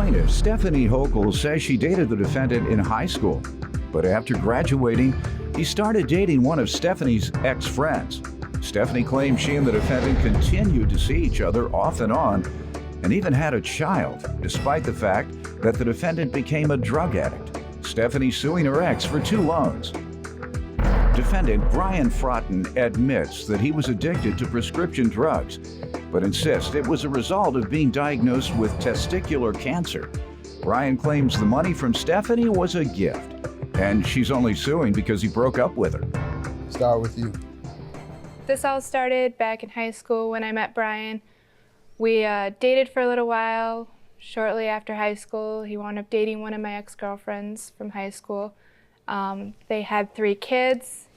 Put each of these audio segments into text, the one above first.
Plaintiff Stephanie Hochul says she dated the defendant in high school, but after graduating, he started dating one of Stephanie's ex-friends. Stephanie claims she and the defendant continued to see each other off and on, and even had a child, despite the fact that the defendant became a drug addict. Stephanie suing her ex for 2 loans. Defendant Brian Frotton admits that he was addicted to prescription drugs, but insists it was a result of being diagnosed with testicular cancer. Brian claims the money from Stephanie was a gift, and she's only suing because he broke up with her. Start with you. This all started back in high school when I met Brian. We dated for a little while. Shortly after high school, he wound up dating one of my ex-girlfriends from high school. They had 3 kids.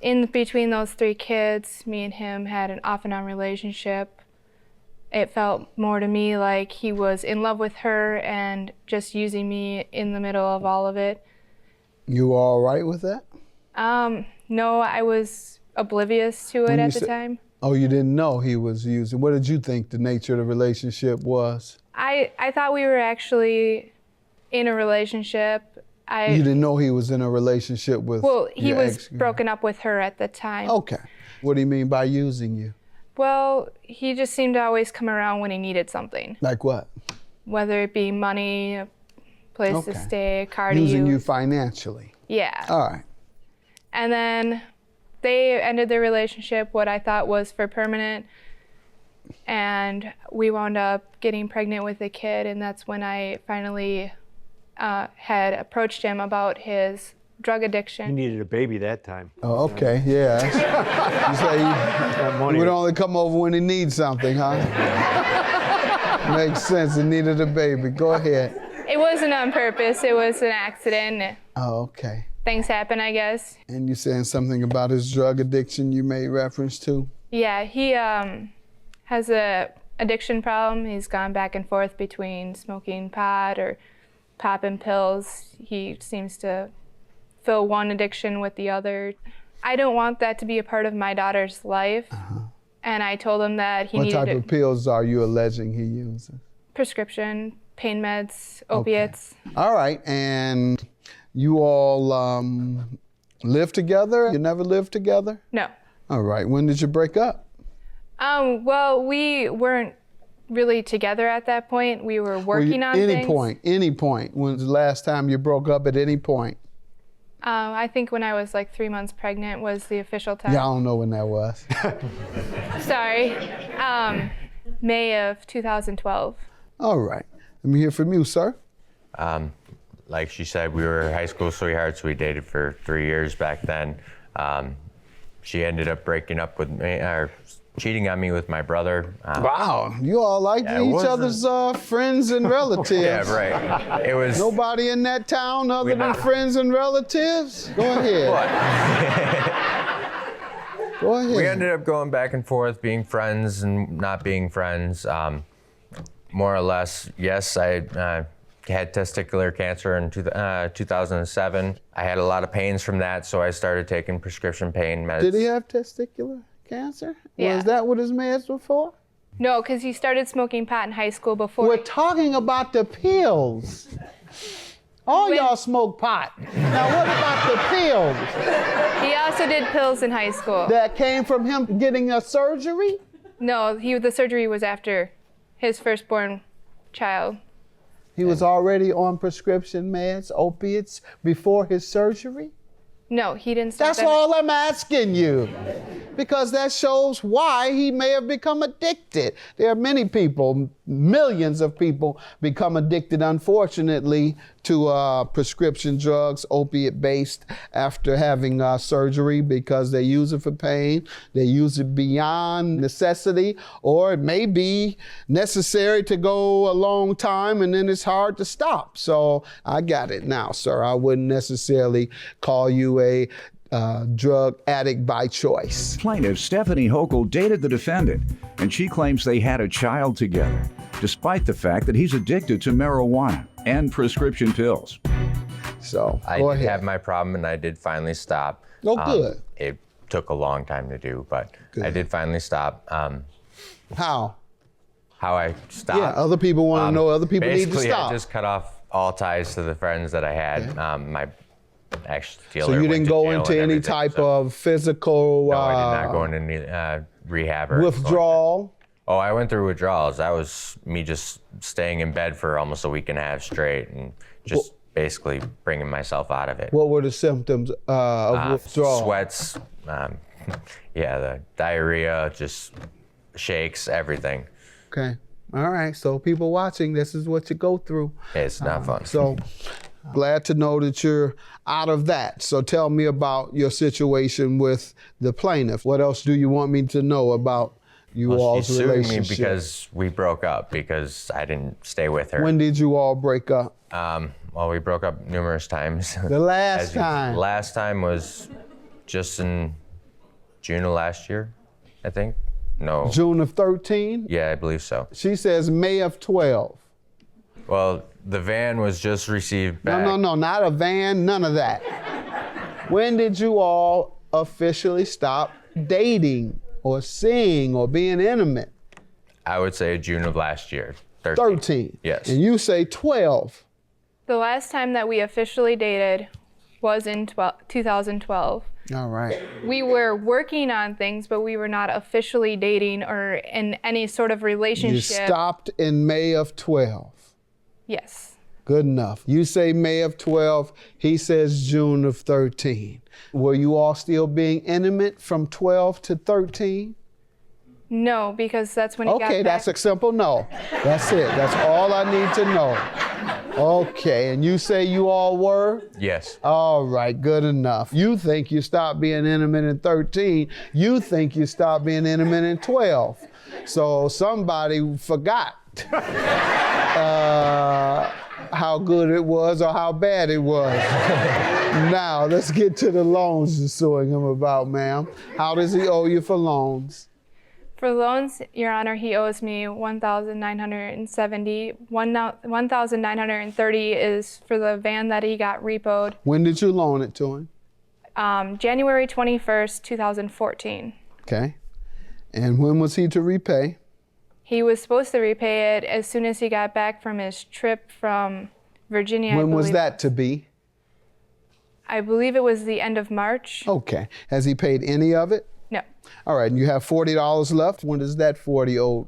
In between those 3 kids, me and him had an off and on relationship. It felt more to me like he was in love with her and just using me in the middle of all of it. You were all right with that? No, I was oblivious to it at the time. Oh, you didn't know he was using. What did you think the nature of the relationship was? I thought we were actually in a relationship. You didn't know he was in a relationship with Well, he your was ex? broken up with her at the time. Okay. What do you mean by using you? Well, he just seemed to always come around when he needed something. Like what? Whether it be money, a place to stay, a car to Using you use. financially. Yeah. All right. And then they ended their relationship, what I thought was for permanent. And we wound up getting pregnant with a kid, and that's when I finally had approached him about his drug addiction. You needed a baby that time. Oh, okay, yeah. You say he would only come over when he needs something, huh? Makes sense, he needed a baby. Go ahead. It wasn't on purpose, it was an accident. Oh, okay. Things happen, I guess. And you saying something about his drug addiction you made reference to? Yeah, he has a addiction problem. He's gone back and forth between smoking pot or popping pills. He seems to fill one addiction with the other. I don't want that to be a part of my daughter's life. And I told him that he needed What type of pills are you alleging he uses? prescription, pain meds, opiates. Okay. All right, and you all live together? You never lived together? No. All right, when did you break up? Well, we weren't really together at that point. We were working on any things. Any point. When was the last time you broke up at any point? I think when I was like 3 months pregnant was the official time. Yeah, I don't know when that was. Sorry. May of 2012. All right. Let me hear from you, sir. Like she said, we were high school sweethearts. We dated for 3 years back then. She ended up breaking up with me, or cheating on me with my brother. Wow, you all like Yeah, each other's friends and relatives. Yeah, right. It was Nobody in that town other than friends and relatives? Go ahead. Go ahead. We ended up going back and forth, being friends and not being friends. More or less, yes, I had testicular cancer in 2007. I had a lot of pains from that, so I started taking prescription pain meds. Did he have testicular cancer? Yeah. Was that what his meds were for? No, because he started smoking pot in high school before. We're talking about the pills. All y'all smoke pot. Now what about the pills? He also did pills in high school. That came from him getting a surgery? No, the surgery was after his firstborn child. He was already on prescription meds, opiates, before his surgery? No, he didn't start That's that. all I'm asking you. Because that shows why he may have become addicted. There are many people, millions of people, become addicted, unfortunately, to prescription drugs, opiate-based, after having surgery because they use it for pain, they use it beyond necessity, or it may be necessary to go a long time and then it's hard to stop. So I got it now, sir. I wouldn't necessarily call you a drug addict by choice. Plaintiff Stephanie Hochul dated the defendant, and she claims they had a child together, despite the fact that he's addicted to marijuana and prescription pills. So I go did ahead. have my problem, and I did finally stop. Oh, good. It took a long time to do, but I Good. did finally stop. How how I stopped. Yeah, other people want to know. Other people need to Basically, stop. I just cut off all ties to the friends that I had. My ex-dealer So you went didn't to go jail into and any everything, type so- of physical No, I did not go into any rehab or anything like that. withdrawal? Oh, I went through withdrawals. That was me just staying in bed for almost a week and a half straight and just basically bringing myself out of it. What were the symptoms of withdrawal? Sweats, yeah, the diarrhea, just shakes, everything. Okay. All right. So people watching, this is what you go through. It's not fun. So glad to know that you're out of that. So tell me about your situation with the plaintiff. What else do you want me to know about you all's She's suing relationship? me because we broke up because I didn't stay with her. When did you all break up? Well, we broke up numerous times. The last time. Last time was just in June of last year, I think. No. June of 13? Yeah, I believe so. She says May of 12. Well, the van was just received back. No, not a van, none of that. When did you all officially stop dating or seeing or being intimate? I would say June of last year. 13. Yes. And you say 12. The last time that we officially dated was in 2012. All right. We were working on things, but we were not officially dating or in any sort of You relationship. stopped in May of 12. Yes. Good enough. You say May of 12. He says June of 13. Were you all still being intimate from 12 to 13? No, because that's when he got Okay, back. that's a simple no. That's it. That's all I need to know. Okay, and you say you all were? Yes. All right, good enough. You think you stopped being intimate in 13. You think you stopped being intimate in 12. So somebody forgot how good it was or how bad it was. Now, let's get to the loans you're suing him about, ma'am. How does he owe you for loans? For loans, Your Honor, he owes me $1,970. $1,930 is for the van that he got repoed. When did you loan it to him? January 21st, 2014. Okay. And when was he to repay? He was supposed to repay it as soon as he got back from his trip from Virginia. When was believe. that to be? I believe it was the end of March. Okay. Has he paid any of it? No. All right, and you have $40 left. When does that 40 owe?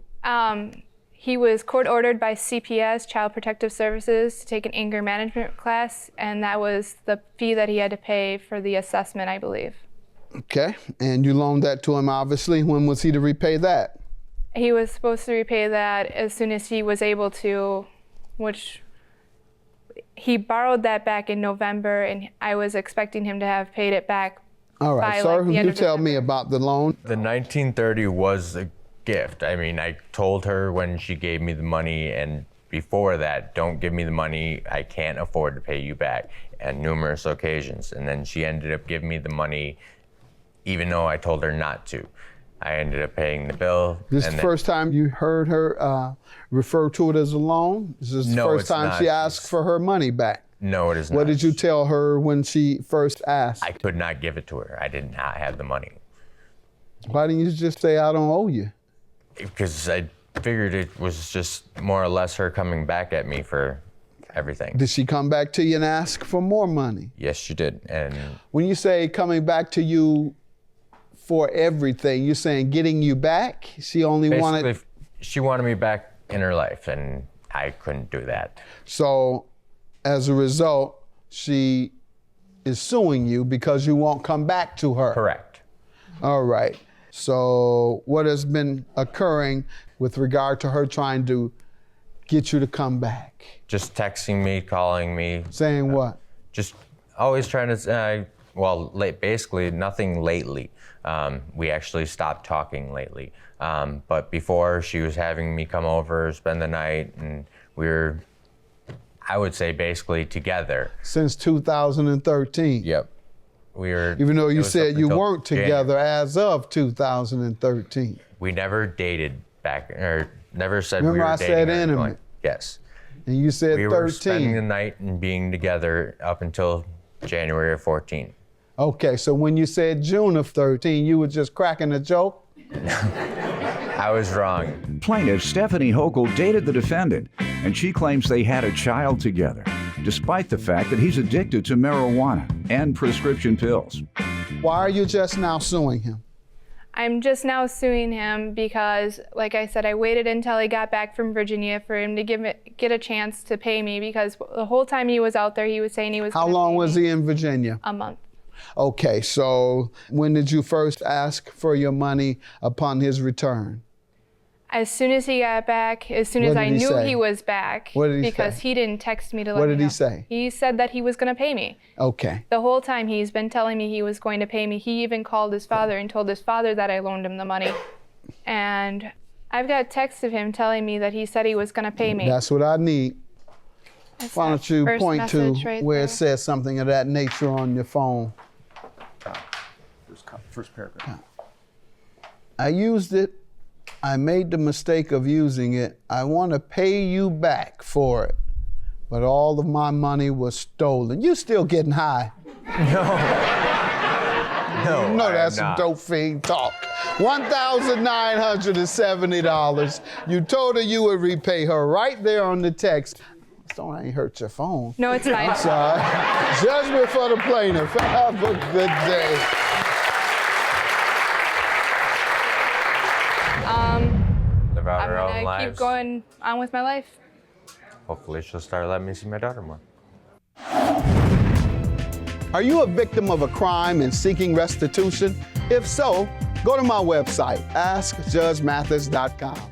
He was court ordered by CPS, Child Protective Services, to take an anger management class, and that was the fee that he had to pay for the assessment, I believe. Okay, and you loaned that to him, obviously. When was he to repay that? He was supposed to repay that as soon as he was able to, which he borrowed that back in November, and I was expecting him to have paid it back. All right, by, sir, like, the end you of tell me December. about the loan. The 1930 was a gift. I mean, I told her when she gave me the money, and before that, don't give me the money, I can't afford to pay you back, on numerous occasions. And then she ended up giving me the money, even though I told her not to. I ended up paying the bill. This is the first time you heard her refer to it as a loan? This is the No, first it's time not. she asked for her money back? No, it is not. What did you tell her when she first asked? I could not give it to her. I did not have the money. Why didn't you just say, I don't owe you? Because I figured it was just more or less her coming back at me for everything. Did she come back to you and ask for more money? Yes, she did. And When you say coming back to you for everything, you're saying getting you back? She only wanted... basically, she wanted me back in her life, and I couldn't do that. So as a result, she is suing you because you won't come back to her. Correct. All right. So what has been occurring with regard to her trying to get you to come back? Just texting me, calling me, Saying what? just always trying to, basically nothing lately. We actually stopped talking lately. But before, she was having me come over, spend the night, and we were, I would say, basically together. Since 2013. Yep. We were. Even though it you was said up you until weren't together as of 2013. We never dated back, or never said Remember we were I dating. said or anything intimate. like- Yes. And you said We were spending the 13. night and being together up until January of 14. Okay, so when you said June of 13, you were just cracking a joke? I was wrong. Plaintiff Stephanie Hochul dated the defendant, and she claims they had a child together, despite the fact that he's addicted to marijuana and prescription pills. Why are you just now suing him? I'm just now suing him because, like I said, I waited until he got back from Virginia for him to get a chance to pay me, because the whole time he was out there, he was saying he was How gonna long pay was me. he in Virginia? A month. Okay, so when did you first ask for your money upon his return? As soon as he got back, as soon What as did I he knew say? he was back, What did he because say? he didn't text me to let What me did know. he say? He said that he was going to pay me. Okay. The whole time he's been telling me he was going to pay me. He even called his father and told his father that I loaned him the money. And I've got texts of him telling me that he said he was going to pay me. That's what I need. That's Why that don't you first point to message right where there. it says something of that nature on your phone? First paragraph. I used it. I made the mistake of using it. I want to pay you back for it. But all of my money was stolen. You still getting high. No, No, I am that's some not. dope fiend talk. $1,970. You told her you would repay her right there on the text. So I ain't hurt your phone. No, it's fine. Sorry. Judgment for the plaintiff. Have a good day. Live out I'm her own going to lives. keep going on with my life. Hopefully she'll start letting me see my daughter more. Are you a victim of a crime and seeking restitution? If so, go to my website, askjudgemathis.com.